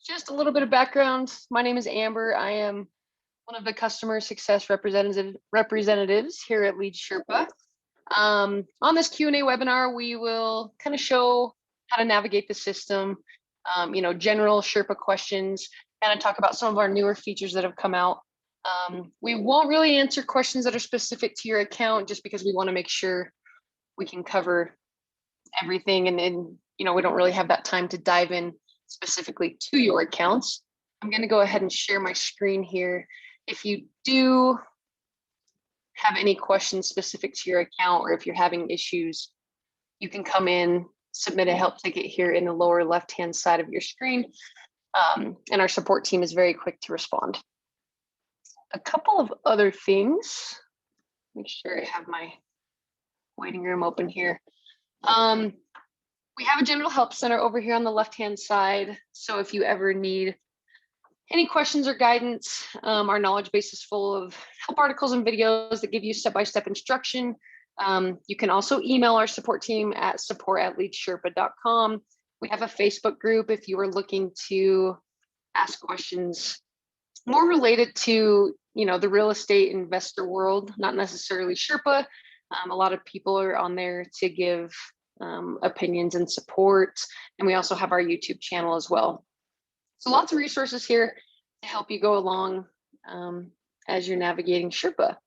Just a little bit of background. My name is Amber. I am one of the customer success representatives here at Lead Sherpa. On this Q&A webinar, we will kind of show how to navigate the system, general Sherpa questions, kind of talk about some of our newer features that have come out. We won't really answer questions that are specific to your account just because we want to make sure we can cover everything and we don't really have that time to dive in specifically to your accounts. I'm going to go ahead and share my screen here. If you do have any questions specific to your account, or if you're having issues, you can come in, submit a help ticket here in the lower left-hand side of your screen, and our support team is very quick to respond. A couple of other things. Make sure I have my waiting room open here. We have a general help center over here on the left-hand side. So if you ever need any questions or guidance, our knowledge base is full of help articles and videos that give you step-by-step instruction. You can also email our support team at support@leadsherpa.com. We have a Facebook group if you are looking to ask questions more related to, the real estate investor world, not necessarily Sherpa. A lot of people are on there to give opinions and support. And we also have our YouTube channel as well. So lots of resources here to help you go along as you're navigating Sherpa.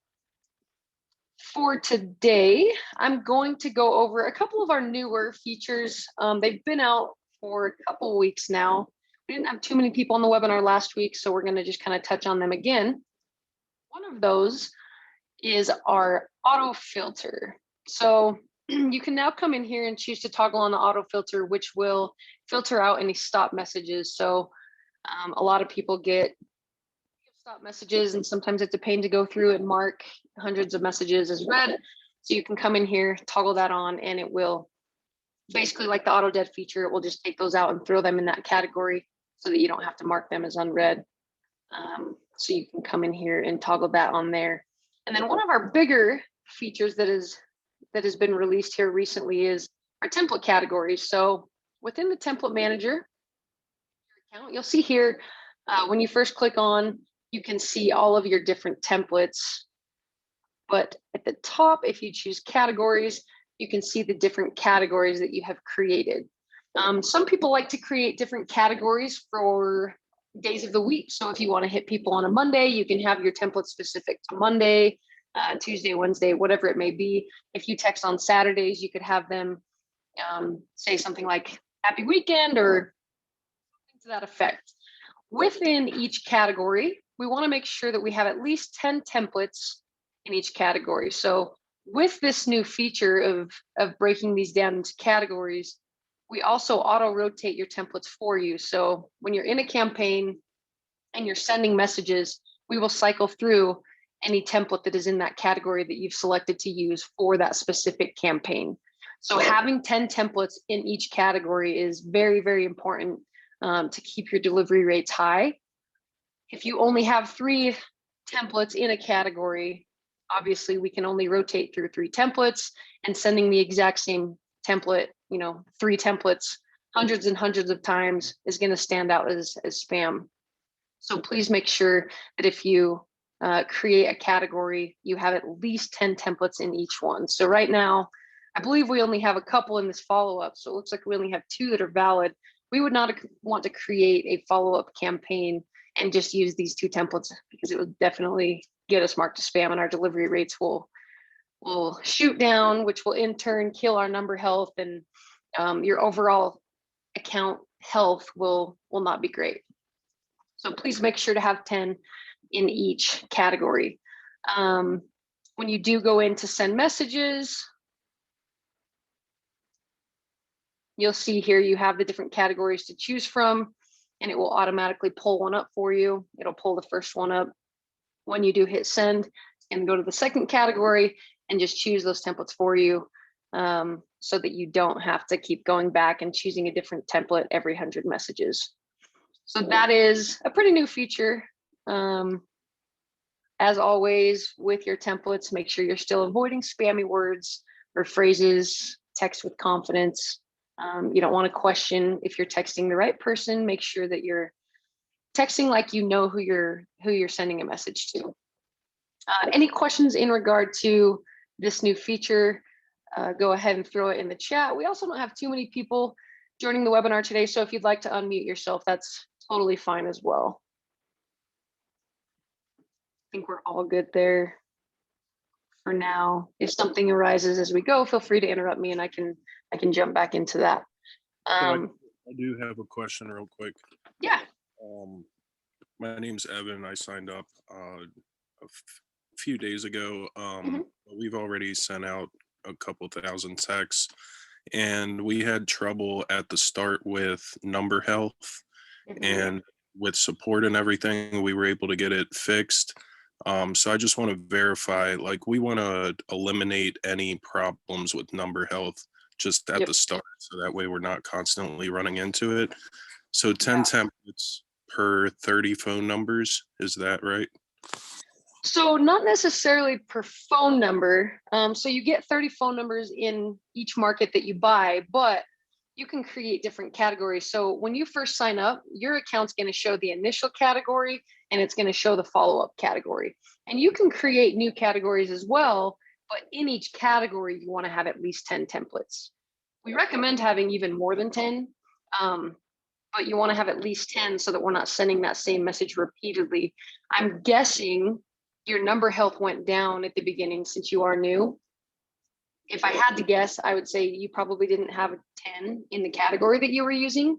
For today, I'm going to go over a couple of our newer features. They've been out for a couple weeks now. We didn't have too many people on the webinar last week, so we're going to just kind of touch on them again. One of those is our auto filter. So you can now come in here and choose to toggle on the auto filter, which will filter out any stop messages. So a lot of people get stop messages, and sometimes it's a pain to go through and mark hundreds of messages as read. So you can come in here, toggle that on, and it will basically, like the auto dead feature, it will just take those out and throw them in that category so that you don't have to mark them as unread. So you can come in here and toggle that on there. And then one of our bigger features that has been released here recently is our template categories. So within the template manager account, you'll see here when you first click on, you can see all of your different templates. But at the top, if you choose categories, you can see the different categories that you have created. Some people like to create different categories for days of the week. So if you want to hit people on a Monday, you can have your template specific to Monday, Tuesday, Wednesday, whatever it may be. If you text on Saturdays, you could have them say something like happy weekend or something to that effect. Within each category, we want to make sure that we have at least 10 templates in each category. So with this new feature of breaking these down into categories, we also auto rotate your templates for you. So when you're in a campaign and you're sending messages, we will cycle through any template that is in that category that you've selected to use for that specific campaign. So having 10 templates in each category is very, very important to keep your delivery rates high. If you only have 3 templates in a category, obviously we can only rotate through 3 templates, and sending the exact same template, 3 templates hundreds and hundreds of times is going to stand out as spam. So please make sure that if you create a category, you have at least 10 templates in each one. So right now, I believe we only have a couple in this follow-up. So it looks like we only have 2 that are valid. We would not want to create a follow-up campaign and just use these 2 templates, because it would definitely get us marked as spam, and our delivery rates will shoot down, which will in turn kill our number health, and your overall account health will not be great. So please make sure to have 10 in each category. When you do go in to send messages, you'll see here you have the different categories to choose from, and it will automatically pull one up for you. It'll pull the first one up. When you do hit send, and go to the second category and just choose those templates for you, so that you don't have to keep going back and choosing a different template every 100 messages. So that is a pretty new feature. As always, with your templates, make sure you're still avoiding spammy words or phrases. Text with confidence. You don't want to question if you're texting the right person. Make sure that you're texting like you know who you're sending a message to. Any questions in regard to this new feature? Go ahead and throw it in the chat. We also don't have too many people joining the webinar today, so if you'd like to unmute yourself, that's totally fine as well. I think we're all good there for now. If something arises as we go, feel free to interrupt me and I can jump back into that. I do have a question real quick. Yeah. My name's Evan. I signed up a few days ago. We've already sent out a couple thousand texts, and we had trouble at the start with number health, and with support and everything, we were able to get it fixed. So I just want to verify, like, we want to eliminate any problems with number health just at the start, so that way we're not constantly running into it. So 10 templates per 30 phone numbers, is that right? So not necessarily per phone number. So you get 30 phone numbers in each market that you buy, but you can create different categories. So when you first sign up, your account's going to show the initial category and it's going to show the follow-up category. And you can create new categories as well, but in each category, you want to have at least 10 templates. We recommend having even more than 10, but you want to have at least 10 so that we're not sending that same message repeatedly. I'm guessing your number health went down at the beginning since you are new. If I had to guess, I would say you probably didn't have a 10 in the category that you were using.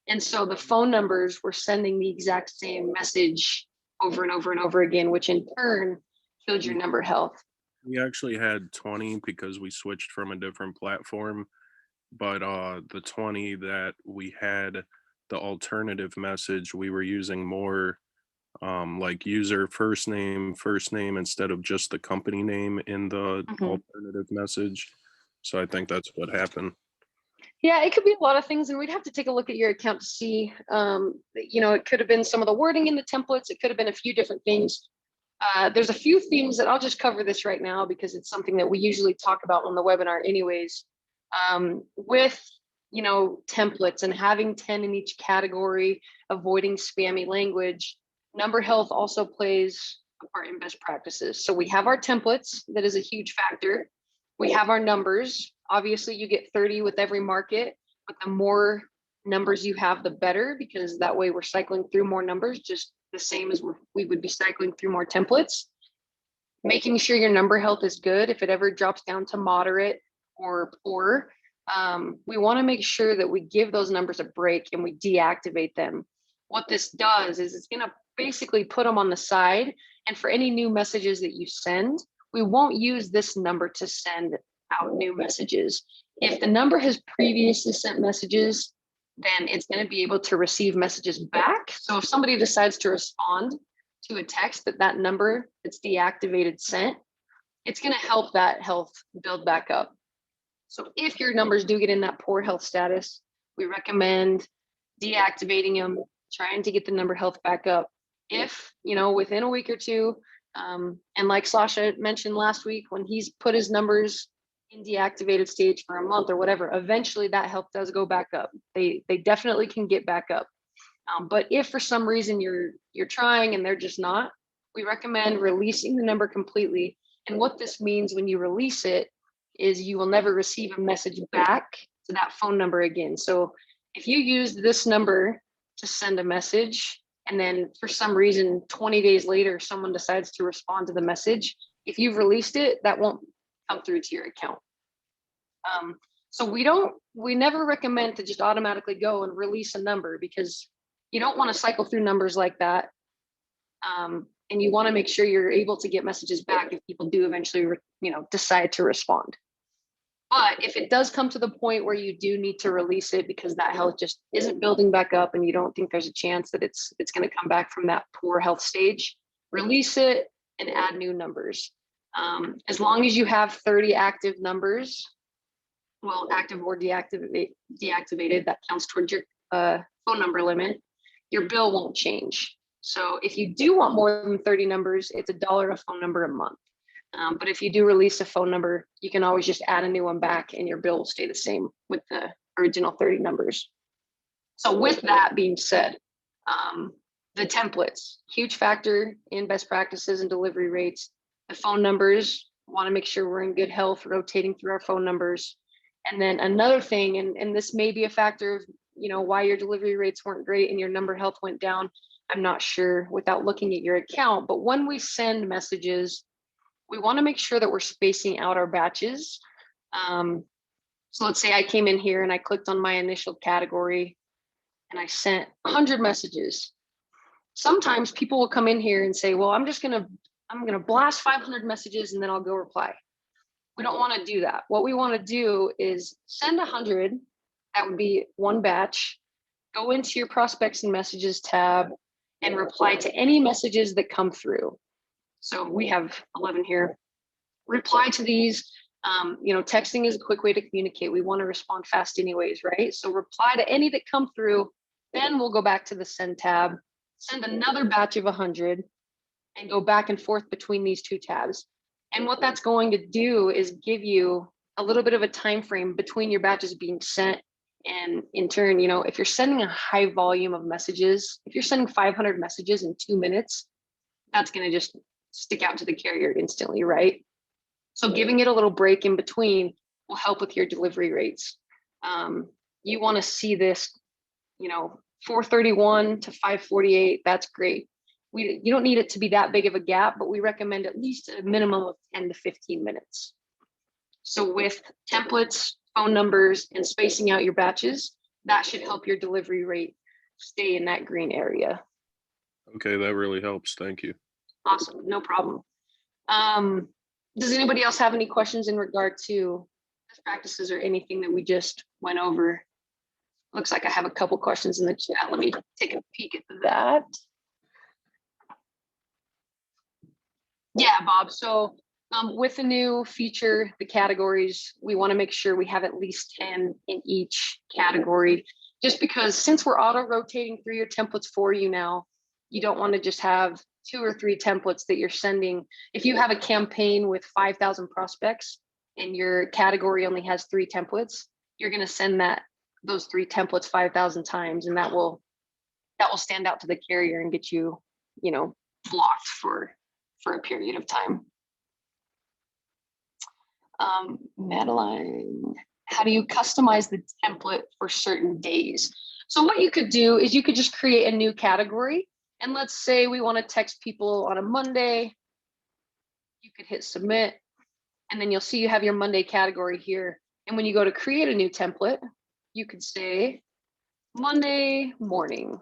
And so the phone numbers were sending the exact same message over and over and over again, which in turn killed your number health. We actually had 20 because we switched from a different platform, but the 20 that we had, the alternative message, we were using more like user first name instead of just the company name in the alternative message. So I think that's what happened. Yeah, it could be a lot of things, and we'd have to take a look at your account to see, it could have been some of the wording in the templates. It could have been a few different things. There's a few things that I'll just cover this right now because it's something that we usually talk about on the webinar anyways. With, templates and having 10 in each category, avoiding spammy language, number health also plays a part in best practices. So we have our templates, that is a huge factor. We have our numbers. Obviously you get 30 with every market, but the more numbers you have, the better, because that way we're cycling through more numbers, just the same as we would be cycling through more templates. Making sure your number health is good. If it ever drops down to moderate or poor, we want to make sure that we give those numbers a break and we deactivate them. What this does is it's going to basically put them on the side. And for any new messages that you send, we won't use this number to send out new messages. If the number has previously sent messages, then it's going to be able to receive messages back. So if somebody decides to respond to a text that number that's deactivated sent, it's going to help that health build back up. So if your numbers do get in that poor health status, we recommend deactivating them, trying to get the number health back up. If, within a week or two, and like Sasha mentioned last week, when he's put his numbers in deactivated stage for a month or whatever, eventually that health does go back up. They definitely can get back up. But if for some reason you're trying and they're just not, we recommend releasing the number completely. And what this means when you release it is you will never receive a message back to that phone number again. So if you use this number to send a message, and then for some reason 20 days later someone decides to respond to the message, if you've released it, that won't come through to your account. So we never recommend to just automatically go and release a number, because you don't want to cycle through numbers like that. And you want to make sure you're able to get messages back if people do eventually, decide to respond. But if it does come to the point where you do need to release it because that health just isn't building back up and you don't think there's a chance that it's going to come back from that poor health stage, release it and add new numbers. As long as you have 30 active numbers, well, active or deactivated, that counts towards your phone number limit, your bill won't change. So if you do want more than 30 numbers, it's $1 a phone number a month. But if you do release a phone number, you can always just add a new one back and your bill will stay the same with the original 30 numbers. So with that being said, The templates, huge factor in best practices and delivery rates. The phone numbers, want to make sure we're in good health, rotating through our phone numbers. And then another thing, and this may be a factor of, why your delivery rates weren't great and your number health went down. I'm not sure without looking at your account, but when we send messages, we want to make sure that we're spacing out our batches. So let's say I came in here and I clicked on my initial category and I sent 100 messages. Sometimes people will come in here and say, well, I'm going to blast 500 messages and then I'll go reply. We don't want to do that. What we want to do is send 100. That would be one batch. Go into your prospects and messages tab and reply to any messages that come through. So we have 11 here. Reply to these. Texting is a quick way to communicate. We want to respond fast anyways, right? So reply to any that come through. Then we'll go back to the send tab, send another batch of 100 and go back and forth between these two tabs. And what that's going to do is give you a little bit of a time frame between your batches being sent. And in turn, if you're sending a high volume of messages, if you're sending 500 messages in 2 minutes, that's going to just stick out to the carrier instantly, right? So giving it a little break in between will help with your delivery rates. You want to see this, 431 to 548, that's great. You don't need it to be that big of a gap, but we recommend at least a minimum of 10 to 15 minutes. So with templates, phone numbers, and spacing out your batches, that should help your delivery rate stay in that green area. Okay, that really helps. Thank you. Awesome, no problem. Does anybody else have any questions in regard to best practices or anything that we just went over? Looks like I have a couple questions in the chat. Let me take a peek at that. Yeah, Bob. So with the new feature, the categories, we want to make sure we have at least 10 in each category, just because since we're auto rotating through your templates for you now, you don't want to just have 2 or 3 templates that you're sending. If you have a campaign with 5,000 prospects and your category only has 3 templates, you're going to send those 3 templates 5,000 times, and that will stand out to the carrier and get you, blocked for a period of time. Madeline, how do you customize the template for certain days? So what you could do is you could just create a new category. And let's say we want to text people on a Monday. You could hit submit, and then you'll see you have your Monday category here. And when you go to create a new template, you could say Monday morning.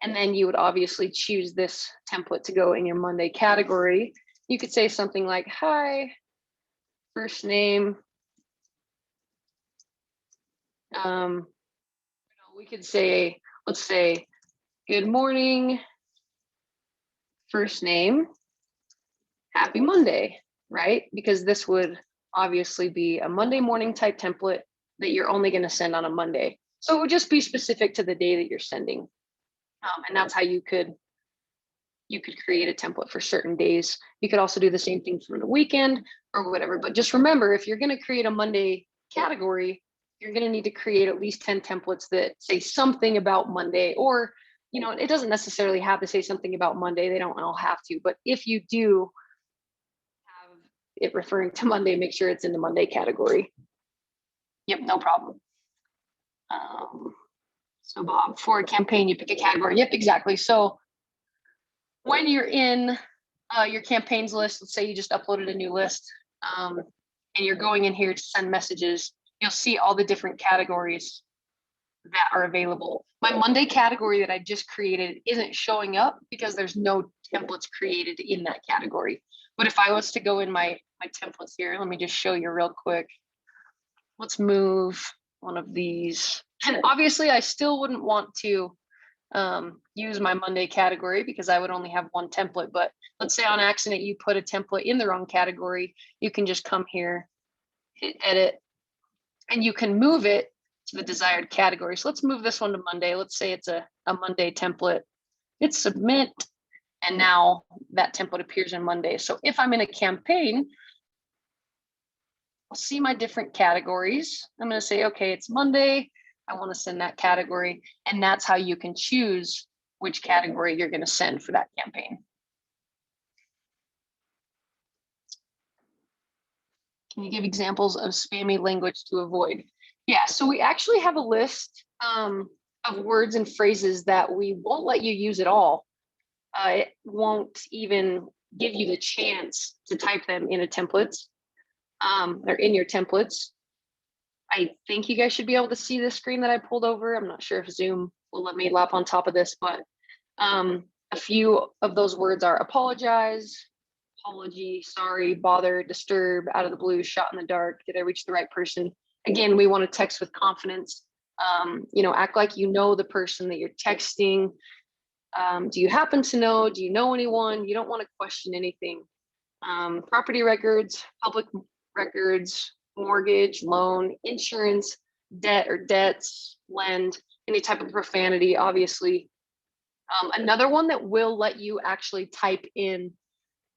And then you would obviously choose this template to go in your Monday category. You could say something like, hi, first name. We could say, let's say, good morning, first name, happy Monday, right? Because this would obviously be a Monday morning type template that you're only going to send on a Monday. So it would just be specific to the day that you're sending. And that's how you could create a template for certain days. You could also do the same thing for the weekend or whatever. But just remember, if you're going to create a Monday category, you're going to need to create at least 10 templates that say something about Monday, or, it doesn't necessarily have to say something about Monday. They don't all have to. But if you do have it referring to Monday, make sure it's in the Monday category. Yep, no problem. So Bob, for a campaign, you pick a category. Yep, exactly. So when you're in your campaigns list, let's say you just uploaded a new list and you're going in here to send messages, you'll see all the different categories that are available. My Monday category that I just created isn't showing up because there's no templates created in that category. But if I was to go in my templates here, let me just show you real quick. Let's move one of these. And obviously I still wouldn't want to use my Monday category because I would only have one template. But let's say on accident you put a template in the wrong category, you can just come here, hit edit, and you can move it to the desired category. So let's move this one to Monday. Let's say it's a Monday template. Hit submit, and now that template appears in Monday. So if I'm in a campaign, I'll see my different categories. I'm going to say, okay, it's Monday. I want to send that category. And that's how you can choose which category you're going to send for that campaign. Can you give examples of spammy language to avoid? Yeah, so we actually have a list of words and phrases that we won't let you use at all. It won't even give you the chance to type them in a template or in your templates. I think you guys should be able to see the screen that I pulled over. I'm not sure if Zoom will let me lap on top of this, but a few of those words are apologize, apology, sorry, bother, disturb, out of the blue, shot in the dark, did I reach the right person? Again, we want to text with confidence. Act like you know the person that you're texting. Do you happen to know? Do you know anyone? You don't want to question anything. Property records, public records, mortgage, loan, insurance, debt or debts, lend, any type of profanity, obviously. Another one that will let you actually type in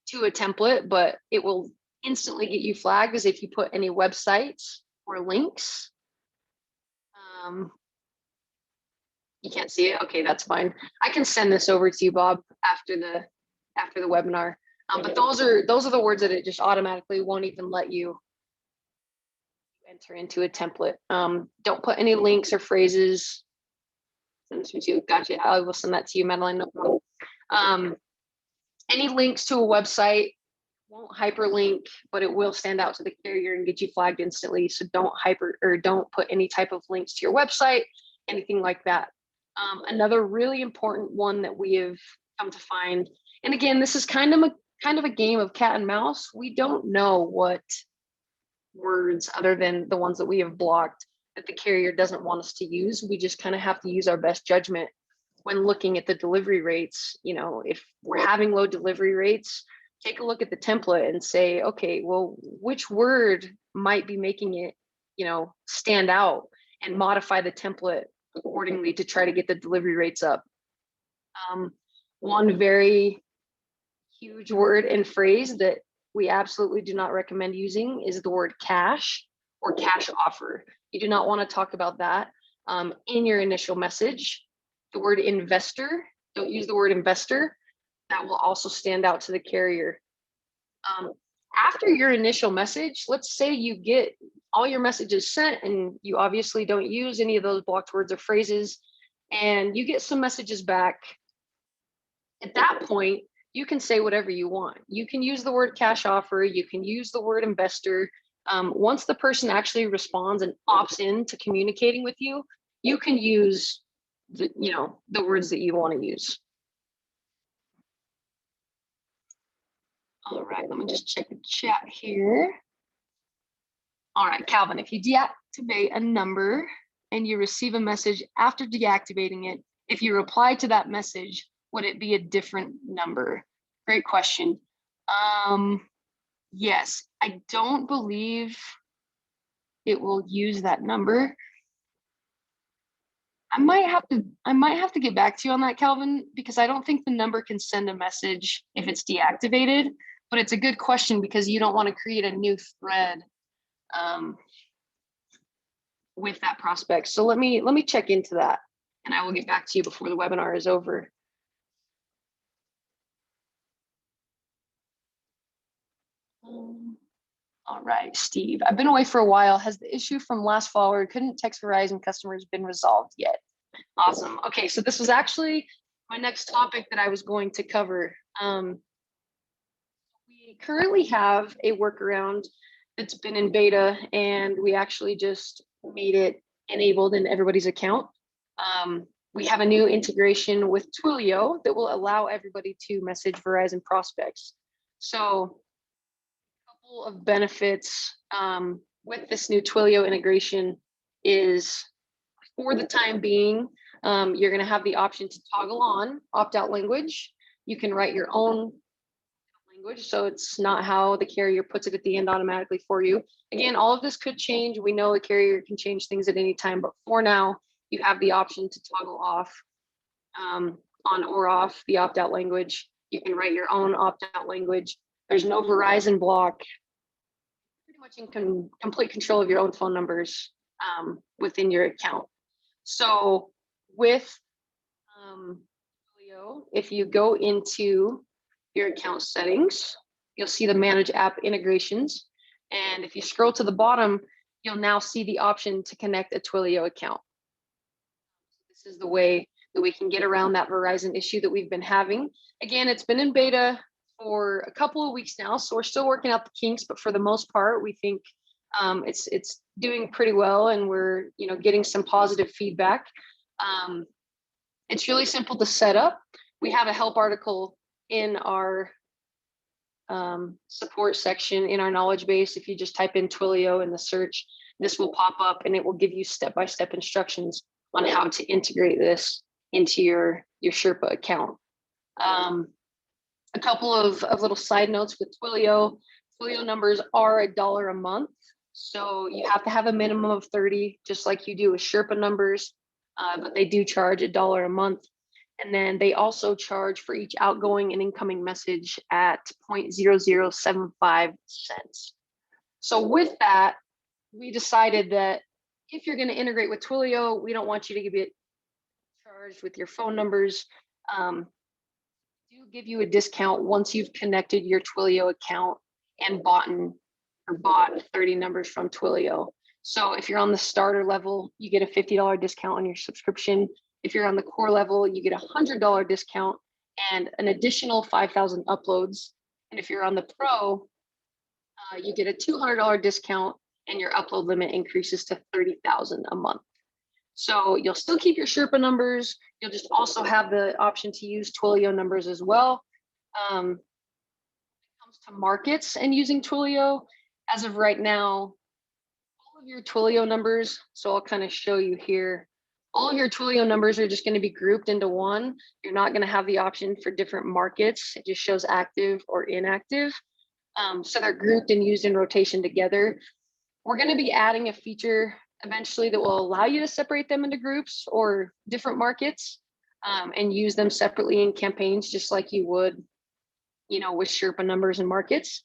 to a template, but it will instantly get you flagged is if you put any websites or links. You can't see it? Okay, that's fine. I can send this over to you, Bob, after the webinar. But those are the words that it just automatically won't even let you enter into a template. Don't put any links or phrases. Gotcha. I will send that to you, Madeline. No problem. Any links to a website won't hyperlink, but it will stand out to the carrier and get you flagged instantly. So don't put any type of links to your website, anything like that. Another really important one that we have come to find, and again, this is kind of a game of cat and mouse. We don't know what words other than the ones that we have blocked that the carrier doesn't want us to use. We just kind of have to use our best judgment when looking at the delivery rates. If we're having low delivery rates, take a look at the template and say, okay, well, which word might be making it, stand out, and modify the template accordingly to try to get the delivery rates up. One very huge word and phrase that we absolutely do not recommend using is the word cash or cash offer. You do not want to talk about that in your initial message. The word investor, don't use the word investor. That will also stand out to the carrier. After your initial message, let's say you get all your messages sent and you obviously don't use any of those blocked words or phrases, and you get some messages back. At that point, you can say whatever you want. You can use the word cash offer. You can use the word investor. Once the person actually responds and opts in to communicating with you, you can use the words that you want to use. All right, let me just check the chat here. All right, Calvin, if you deactivate a number and you receive a message after deactivating it, if you reply to that message, would it be a different number? Great question. Yes, I don't believe it will use that number. I might have to get back to you on that, Calvin, because I don't think the number can send a message if it's deactivated, but it's a good question because you don't want to create a new thread with that prospect. So let me check into that and I will get back to you before the webinar is over. All right, Steve, I've been away for a while. Has the issue from last fall where couldn't text Verizon customers been resolved yet? Awesome. Okay, so this was actually my next topic that I was going to cover. We currently have a workaround that's been in beta, and we actually just made it enabled in everybody's account. We have a new integration with Twilio that will allow everybody to message Verizon prospects. So a couple of benefits with this new Twilio integration is, for the time being, you're going to have the option to toggle on opt-out language. You can write your own language, so it's not how the carrier puts it at the end automatically for you. Again, all of this could change. We know the carrier can change things at any time, but for now, you have the option to toggle off on or off the opt-out language. You can write your own opt-out language. There's no Verizon block. Pretty much in complete control of your own phone numbers within your account. So with Twilio, if you go into your account settings, you'll see the manage app integrations. And if you scroll to the bottom, you'll now see the option to connect a Twilio account. This is the way that we can get around that Verizon issue that we've been having. Again, it's been in beta for a couple of weeks now, so we're still working out the kinks, but for the most part, we think it's doing pretty well, and we're getting some positive feedback. It's really simple to set up. We have a help article in our support section in our knowledge base. If you just type in Twilio in the search, this will pop up and it will give you step-by-step instructions on how to integrate this into your Sherpa account. A couple of little side notes with Twilio. Twilio numbers are $1 a month. So you have to have a minimum of 30, just like you do with Sherpa numbers, but they do charge $1 a month. And then they also charge for each outgoing and incoming message at 0.0075 cents. So with that, we decided that if you're going to integrate with Twilio, we don't want you to get charged with your phone numbers. Do give you a discount once you've connected your Twilio account and bought 30 numbers from Twilio. So if you're on the starter level, you get a $50 discount on your subscription. If you're on the core level, you get a $100 discount and an additional 5,000 uploads. And if you're on the pro, you get a $200 discount and your upload limit increases to 30,000 a month. So you'll still keep your Sherpa numbers. You'll just also have the option to use Twilio numbers as well. When it comes to markets and using Twilio, as of right now, all of your Twilio numbers, so I'll kind of show you here, all of your Twilio numbers are just going to be grouped into one. You're not going to have the option for different markets. It just shows active or inactive. So they're grouped and used in rotation together. We're going to be adding a feature eventually that will allow you to separate them into groups or different markets and use them separately in campaigns, just like you would, with Sherpa numbers and markets.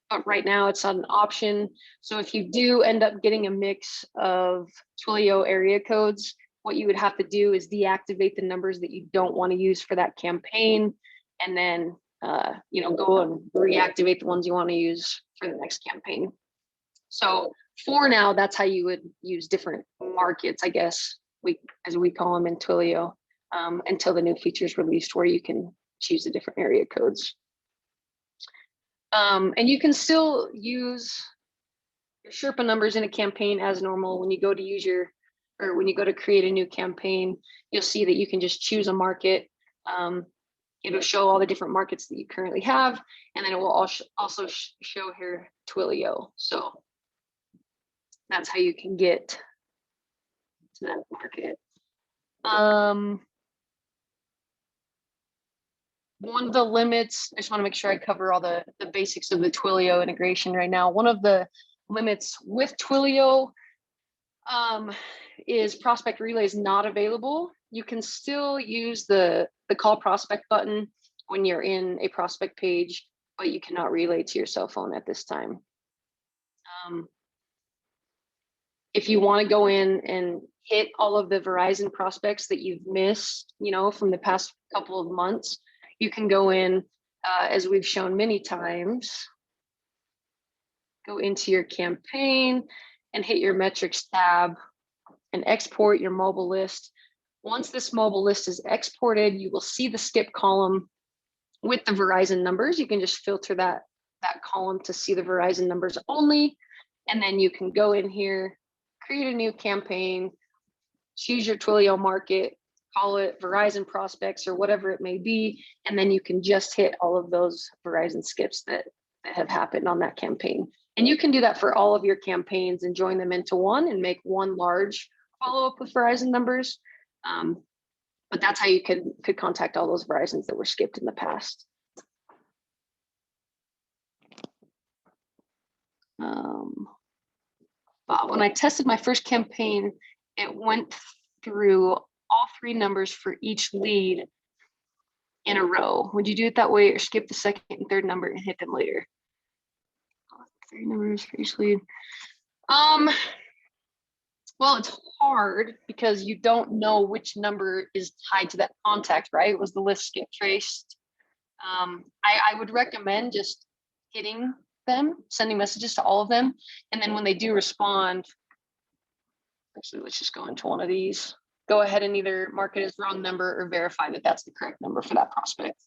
But right now it's not an option. So if you do end up getting a mix of Twilio area codes, what you would have to do is deactivate the numbers that you don't want to use for that campaign, and then go and reactivate the ones you want to use for the next campaign. So for now, that's how you would use different markets, I guess, as we call them in Twilio, until the new feature is released where you can choose the different area codes. And you can still use your Sherpa numbers in a campaign as normal. When you go to when you go to create a new campaign, you'll see that you can just choose a market. It'll show all the different markets that you currently have, and then it will also show here Twilio. So that's how you can get to that market. One of the limits, I just want to make sure I cover all the basics of the Twilio integration right now. One of the limits with Twilio is prospect relay is not available. You can still use the call prospect button when you're in a prospect page, but you cannot relay to your cell phone at this time. If you want to go in and hit all of the Verizon prospects that you've missed, from the past couple of months, you can go in, as we've shown many times, go into your campaign and hit your metrics tab and export your mobile list. Once this mobile list is exported, you will see the skip column with the Verizon numbers. You can just filter that column to see the Verizon numbers only. And then you can go in here, create a new campaign, choose your Twilio market, call it Verizon prospects or whatever it may be. And then you can just hit all of those Verizon skips that have happened on that campaign. And you can do that for all of your campaigns and join them into one and make one large follow-up with Verizon numbers. But that's how you could contact all those Verizons that were skipped in the past. When I tested my first campaign, it went through all three numbers for each lead in a row. Would you do it that way, or skip the second and third number and hit them later? 3 numbers for each lead. Well, it's hard because you don't know which number is tied to that contact, right? Was the list get traced? I would recommend just hitting them, sending messages to all of them. And then when they do respond, actually, let's just go into one of these. Go ahead and either mark it as wrong number or verify that that's the correct number for that prospect.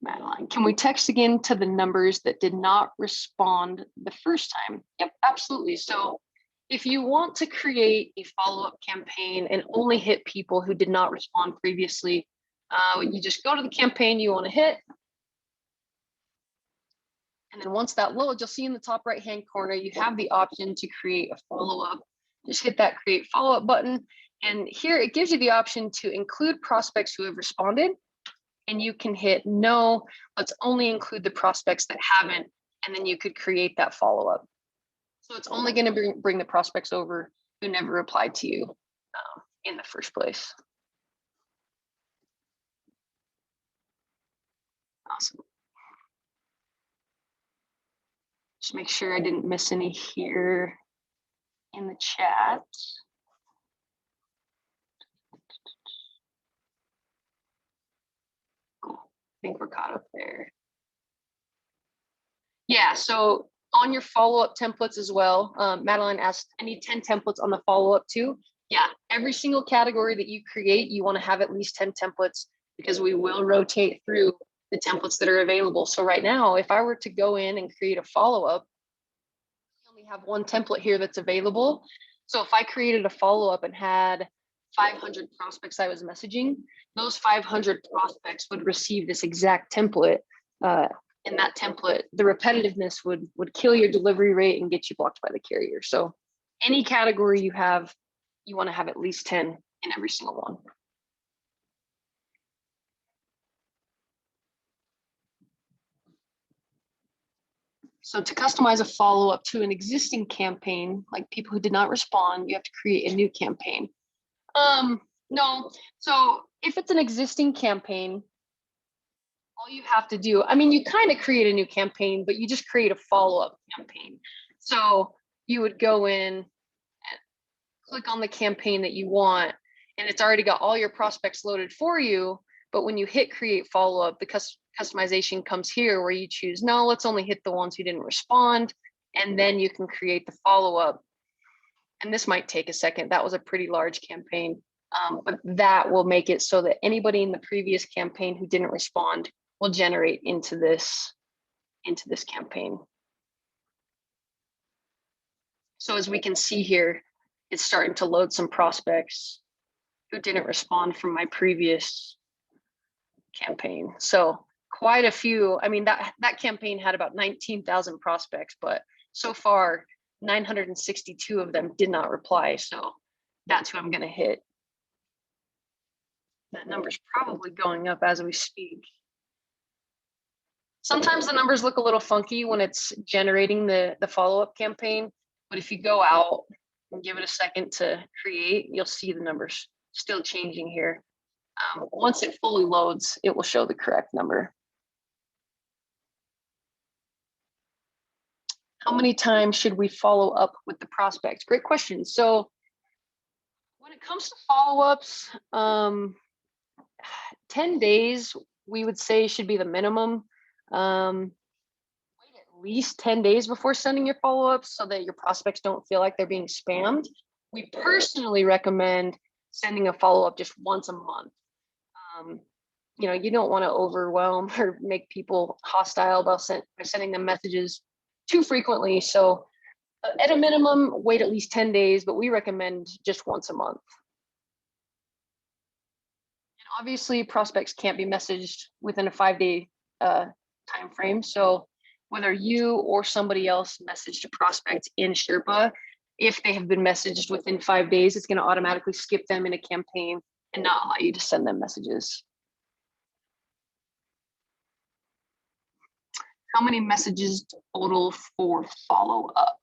Madeline, can we text again to the numbers that did not respond the first time? Yep, absolutely. So if you want to create a follow-up campaign and only hit people who did not respond previously, you just go to the campaign you want to hit. And then once that loads, you'll see in the top right-hand corner, you have the option to create a follow-up. Just hit that create follow-up button. And here it gives you the option to include prospects who have responded. And you can hit no, let's only include the prospects that haven't. And then you could create that follow-up. So it's only going to bring the prospects over who never replied to you in the first place. Awesome. Just make sure I didn't miss any here in the chat. Cool. I think we're caught up there. Yeah, so on your follow-up templates as well, Madeline asked, I need 10 templates on the follow-up too. Yeah, every single category that you create, you want to have at least 10 templates because we will rotate through the templates that are available. So right now, if I were to go in and create a follow-up, I only have one template here that's available. So if I created a follow-up and had 500 prospects I was messaging, those 500 prospects would receive this exact template. In that template, the repetitiveness would kill your delivery rate and get you blocked by the carrier. So any category you have, you want to have at least 10 in every single one. So to customize a follow-up to an existing campaign, like people who did not respond, you have to create a new campaign. No, so if it's an existing campaign, all you have to do, I mean, you kind of create a new campaign, but you just create a follow-up campaign. So you would go in and click on the campaign that you want, and it's already got all your prospects loaded for you. But when you hit create follow-up, the customization comes here where you choose, no, let's only hit the ones who didn't respond. And then you can create the follow-up. And this might take a second. That was a pretty large campaign. But that will make it so that anybody in the previous campaign who didn't respond will generate into this campaign. So as we can see here, it's starting to load some prospects who didn't respond from my previous campaign. So quite a few. I mean, that campaign had about 19,000 prospects, but so far 962 of them did not reply. So that's who I'm going to hit. That number's probably going up as we speak. Sometimes the numbers look a little funky when it's generating the follow-up campaign, but if you go out and give it a second to create, you'll see the numbers still changing here. Once it fully loads, it will show the correct number. How many times should we follow up with the prospect? Great question. So when it comes to follow-ups, 10 days, we would say should be the minimum. Wait at least 10 days before sending your follow-ups so that your prospects don't feel like they're being spammed. We personally recommend sending a follow-up just once a month. You know, you don't want to overwhelm or make people hostile by sending them messages too frequently. So at a minimum, wait at least 10 days, but we recommend just once a month. And obviously, prospects can't be messaged within a 5-day time frame. So whether you or somebody else messaged a prospect in Sherpa, if they have been messaged within 5 days, it's going to automatically skip them in a campaign and not allow you to send them messages. How many messages total for follow-up?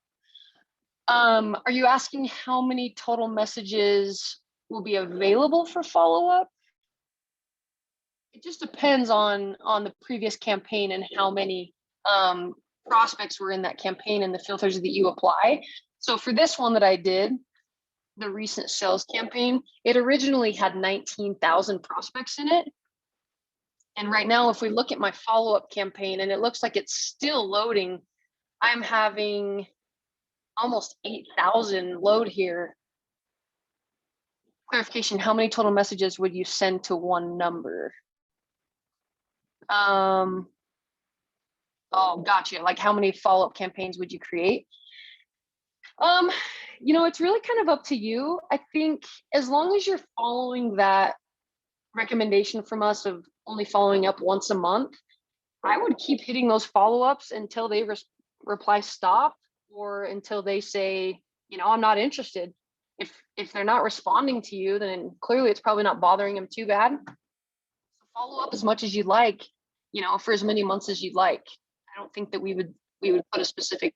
Are you asking how many total messages will be available for follow-up? It just depends on the previous campaign and how many prospects were in that campaign and the filters that you apply. So for this one that I did, the recent sales campaign, it originally had 19,000 prospects in it. And right now, if we look at my follow-up campaign, and it looks like it's still loading, I'm having almost 8,000 load here. Clarification, how many total messages would you send to one number? Oh, gotcha. Like how many follow-up campaigns would you create? It's really kind of up to you. I think as long as you're following that recommendation from us of only following up once a month, I would keep hitting those follow-ups until they reply stop, or until they say, I'm not interested. If they're not responding to you, then clearly it's probably not bothering them too bad. So follow up as much as you'd like, for as many months as you'd like. I don't think that we would put a specific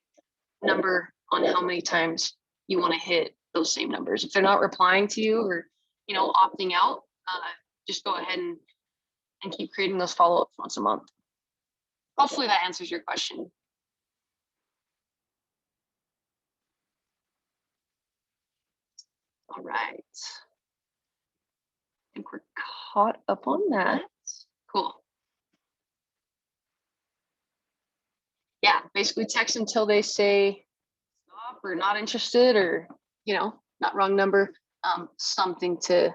number on how many times you want to hit those same numbers. If they're not replying to you or opting out, just go ahead and keep creating those follow-ups once a month. Hopefully that answers your question. All right. I think we're caught up on that. Cool. Yeah, basically text until they say stop or not interested, or not wrong number, something to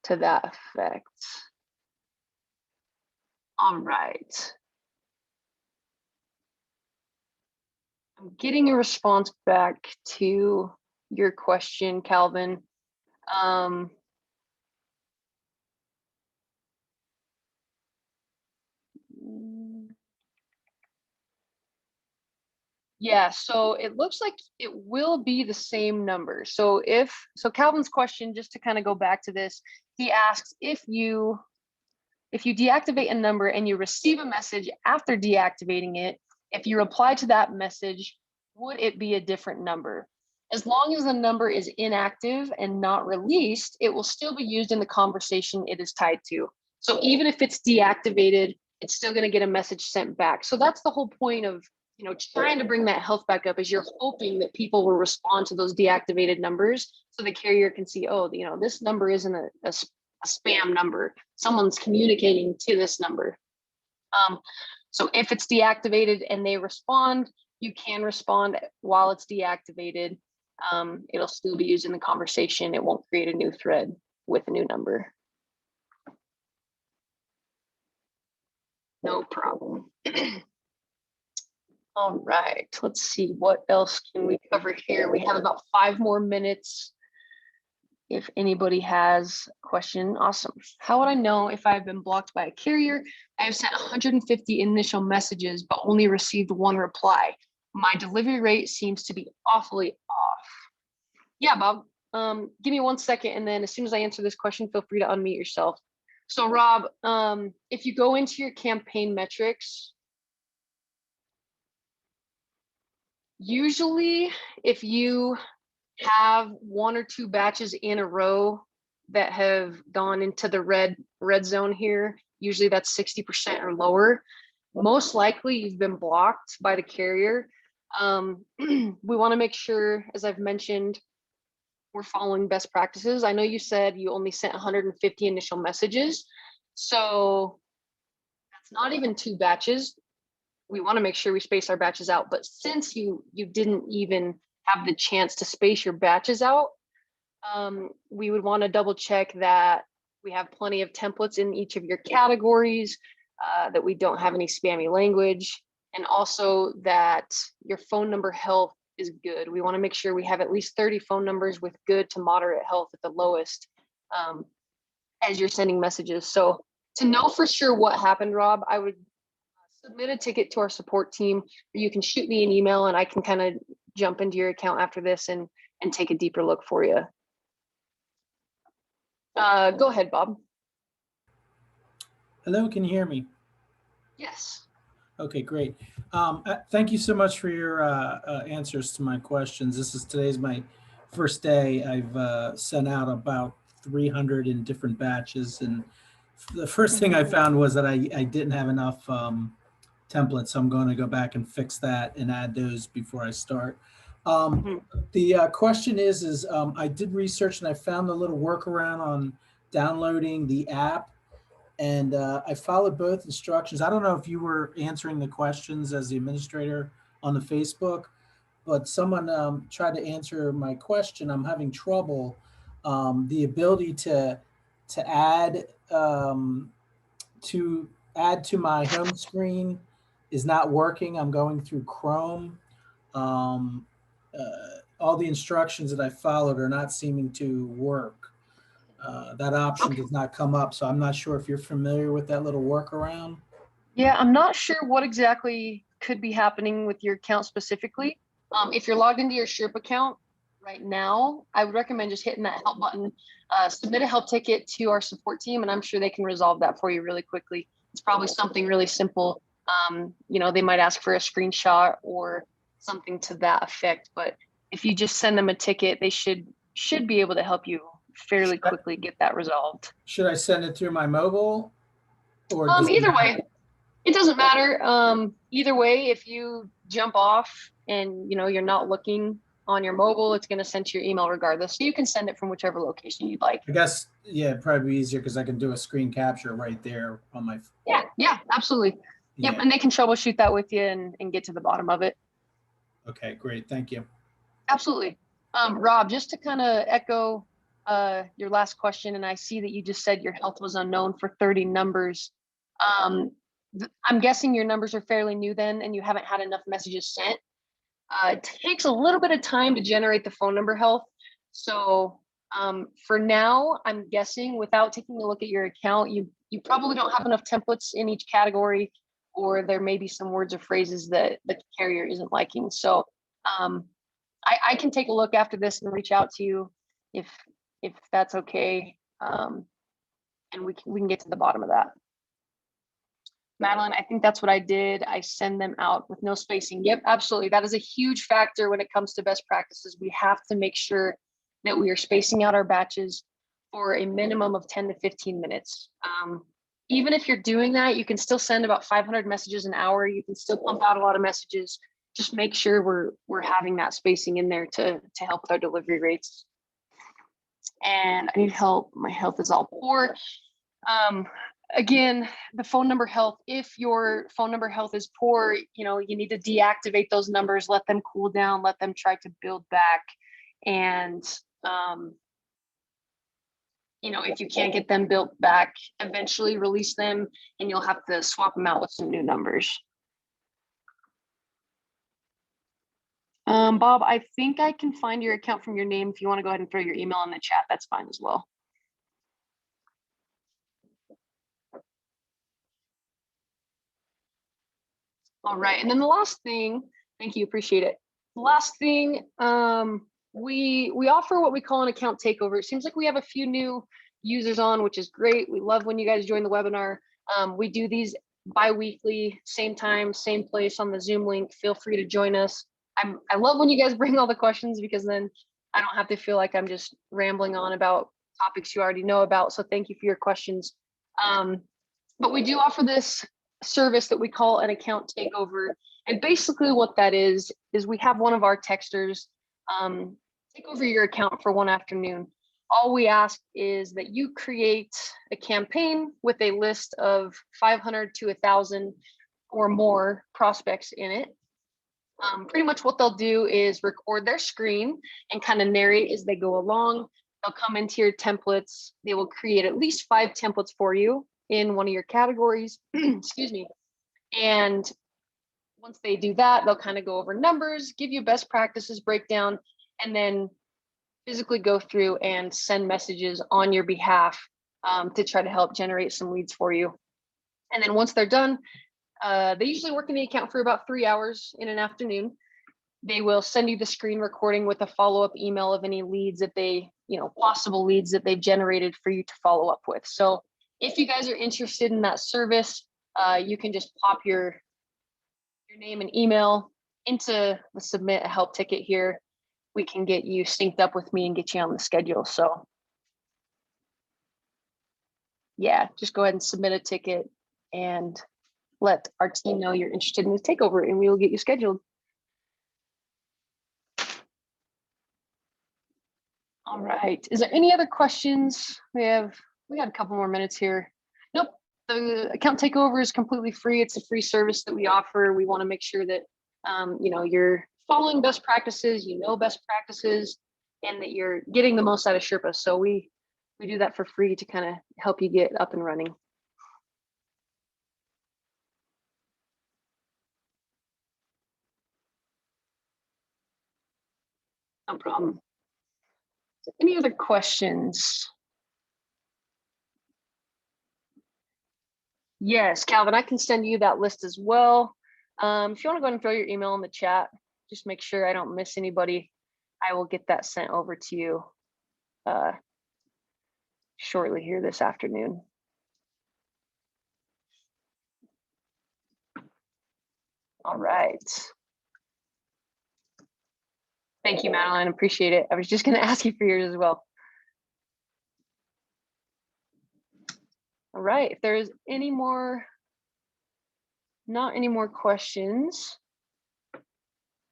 that effect. All right. I'm getting a response back to your question, Calvin. Yeah, so it looks like it will be the same number. So Calvin's question, just to kind of go back to this, he asks if you deactivate a number and you receive a message after deactivating it, if you reply to that message, would it be a different number? As long as the number is inactive and not released, it will still be used in the conversation it is tied to. So even if it's deactivated, it's still going to get a message sent back. So that's the whole point of trying to bring that health back up, is you're hoping that people will respond to those deactivated numbers so the carrier can see, oh, this number isn't a spam number. Someone's communicating to this number. So if it's deactivated and they respond, you can respond while it's deactivated. It'll still be used in the conversation. It won't create a new thread with a new number. No problem. All right, let's see, what else can we cover here? We have about 5 more minutes. If anybody has a question, awesome. How would I know if I've been blocked by a carrier? I have sent 150 initial messages, but only received 1 reply. My delivery rate seems to be awfully off. Yeah, Bob, give me 1 second, and then as soon as I answer this question, feel free to unmute yourself. So Rob, if you go into your campaign metrics, usually if you have 1 or 2 batches in a row that have gone into the red zone here, usually that's 60% or lower. Most likely you've been blocked by the carrier. We want to make sure, as I've mentioned, we're following best practices. I know you said you only sent 150 initial messages, so that's not even 2 batches. We want to make sure we space our batches out, but since you didn't even have the chance to space your batches out, we would want to double check that we have plenty of templates in each of your categories, that we don't have any spammy language, and also that your phone number health is good. We want to make sure we have at least 30 phone numbers with good to moderate health at the lowest, as you're sending messages. So to know for sure what happened, Rob, I would submit a ticket to our support team, or you can shoot me an email and I can kind of jump into your account after this and take a deeper look for you. Go ahead, Bob. Hello, can you hear me? Yes. Okay, great. Thank you so much for your answers to my questions. Today's my first day. I've sent out about 300 in different batches, and the first thing I found was that I didn't have enough templates. I'm going to go back and fix that and add those before I start. Mhm. The question is I did research and I found a little workaround on downloading the app, and I followed both instructions. I don't know if you were answering the questions as the administrator on the Facebook, but someone tried to answer my question. I'm having trouble. The ability to add to add to my home screen is not working. I'm going through Chrome. Um, all the instructions that I followed are not seeming to work. That option Okay. does not come up, so I'm not sure if you're familiar with that little workaround. Yeah, I'm not sure what exactly could be happening with your account specifically. If you're logged into your Sherpa account right now, I would recommend just hitting that help button, submit a help ticket to our support team, and I'm sure they can resolve that for you really quickly. It's probably something really simple. They might ask for a screenshot or something to that effect, but if you just send them a ticket, they should be able to help you fairly quickly get that resolved. Should I send it through my mobile, or does it Either matter? way, it doesn't matter. Either way, if you jump off and you're not looking on your mobile, it's going to send to your email regardless. So you can send it from whichever location you'd like. I guess, yeah, it'd probably be easier because I can do a screen capture right there on my. Yeah, absolutely. Yep, Yeah. and they can troubleshoot that with you and get to the bottom of it. Okay, great. Thank you. Absolutely. Rob, just to kind of echo your last question, and I see that you just said your health was unknown for 30 numbers. I'm guessing your numbers are fairly new then, and you haven't had enough messages sent. It takes a little bit of time to generate the phone number health. So for now, I'm guessing without taking a look at your account, you probably don't have enough templates in each category, or there may be some words or phrases that the carrier isn't liking. So I can take a look after this and reach out to you if that's okay, and we can get to the bottom of that. Madeline, I think that's what I did. I send them out with no spacing. Yep, absolutely. That is a huge factor when it comes to best practices. We have to make sure that we are spacing out our batches for a minimum of 10 to 15 minutes. Even if you're doing that, you can still send about 500 messages an hour. You can still pump out a lot of messages. Just make sure we're having that spacing in there to help with our delivery rates. And I need help. My health is all poor. Again, the phone number health, if your phone number health is poor, you need to deactivate those numbers, let them cool down, let them try to build back. And, if you can't get them built back, eventually release them and you'll have to swap them out with some new numbers. Bob, I think I can find your account from your name. If you want to go ahead and throw your email in the chat, that's fine as well. All right, and then the last thing, thank you, appreciate it. The last thing, we offer what we call an account takeover. It seems like we have a few new users on, which is great. We love when you guys join the webinar. We do these bi-weekly, same time, same place on the Zoom link. Feel free to join us. I love when you guys bring all the questions, because then I don't have to feel like I'm just rambling on about topics you already know about. So thank you for your questions. But we do offer this service that we call an account takeover. And basically what that is we have one of our texters take over your account for one afternoon. All we ask is that you create a campaign with a list of 500 to 1,000 or more prospects in it. Pretty much what they'll do is record their screen and kind of narrate as they go along. They'll come into your templates. They will create at least 5 templates for you in one of your categories, excuse me. And once they do that, they'll kind of go over numbers, give you best practices breakdown, and then physically go through and send messages on your behalf to try to help generate some leads for you. And then once they're done, they usually work in the account for about 3 hours in an afternoon. They will send you the screen recording with a follow-up email of any leads that they, possible leads that they've generated for you to follow up with. So if you guys are interested in that service, you can just pop your name and email into the submit a help ticket here. We can get you synced up with me and get you on the schedule. So yeah, just go ahead and submit a ticket and let our team know you're interested in this takeover, and we will get you scheduled. All right. Is there any other questions? We got a couple more minutes here. Nope. The account takeover is completely free. It's a free service that we offer. We want to make sure that you're following best practices, best practices, and that you're getting the most out of Sherpa. So we do that for free to kind of help you get up and running. No problem. Any other questions? Yes, Calvin, I can send you that list as well. If you want to go ahead and throw your email in the chat, just make sure I don't miss anybody. I will get that sent over to you shortly here this afternoon. All right. Thank you, Madeline. Appreciate it. I was just going to ask you for yours as well. All right. If there's not any more questions.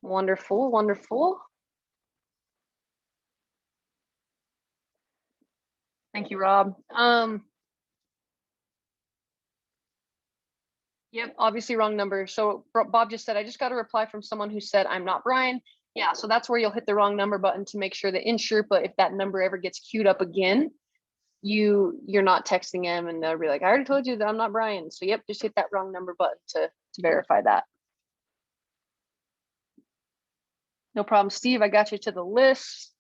Wonderful, wonderful. Thank you, Rob. Yep, obviously wrong number. So Bob just said, I just got a reply from someone who said, I'm not Brian. Yeah, so that's where you'll hit the wrong number button to make sure that in Sherpa, if that number ever gets queued up again, you're not texting him and they'll be like, I already told you that I'm not Brian. So yep, just hit that wrong number button to verify that. No problem, Steve, I got you to the list.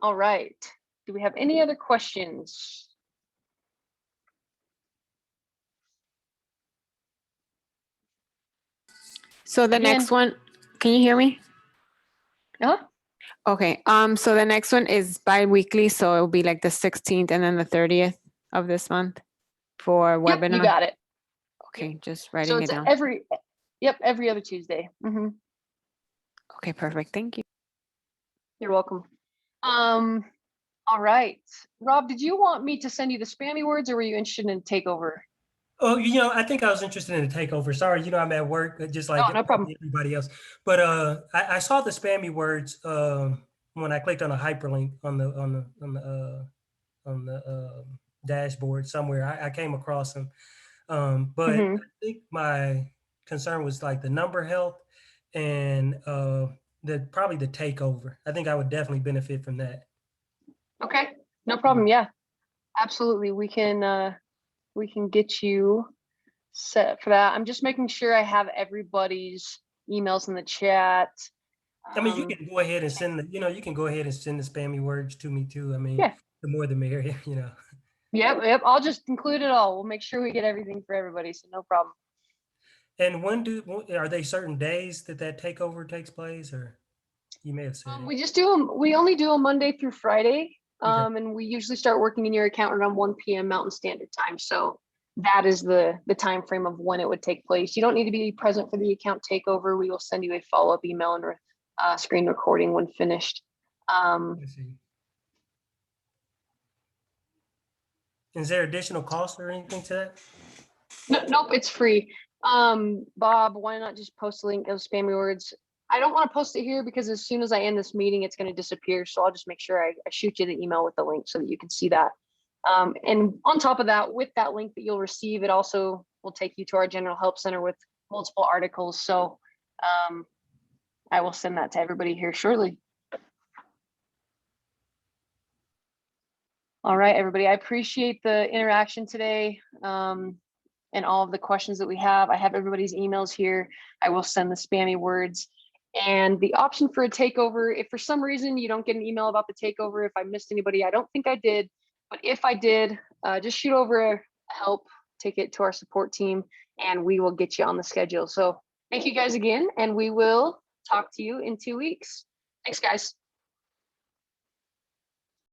All right, do we have any other questions? So the next one, can you hear me? Uh-huh. Okay, so the next one is bi-weekly, so it'll be like the 16th and then the 30th of this month for Yep, webinar. you got it. Okay, just So writing it it's down. every other Tuesday. Mm-hmm. Okay, perfect. Thank you. You're welcome. All right. Rob, did you want me to send you the spammy words or were you interested in takeover? Oh, I think I was interested in the takeover. Sorry, I'm at work, just like no problem. everybody else. But I saw the spammy words when I clicked on a hyperlink on the dashboard somewhere. I came across them, but I think my concern was like the number health and probably the takeover. I think I would definitely benefit from that. Okay, no problem. Yeah, absolutely. We can get you set for that. I'm just making sure I have everybody's emails in the chat. I mean, you can go ahead and send you can go ahead and send the spammy words to me too. I mean, yeah. The more the merrier, Yep. I'll just include it all. We'll make sure we get everything for everybody, so no problem. And are they certain days that takeover takes place, or you may have said it? We just do them. We only do them Monday through Friday, Okay. and we usually start working in your account around 1 p.m. Mountain Standard Time. So that is the time frame of when it would take place. You don't need to be present for the account takeover. We will send you a follow-up email and screen recording when finished. I see. Is there additional cost or anything to that? Nope, it's free. Bob, why not just post a link of spammy words? I don't want to post it here because as soon as I end this meeting, it's going to disappear. So I'll just make sure I shoot you the email with the link so that you can see that. And on top of that, with that link that you'll receive, it also will take you to our general help center with multiple articles. So I will send that to everybody here shortly. All right, everybody, I appreciate the interaction today and all of the questions that we have. I have everybody's emails here. I will send the spammy words. And the option for a takeover, if for some reason you don't get an email about the takeover, if I missed anybody, I don't think I did, but if I did, just shoot over a help ticket to our support team and we will get you on the schedule. So thank you guys again, and we will talk to you in 2 weeks. Thanks, guys.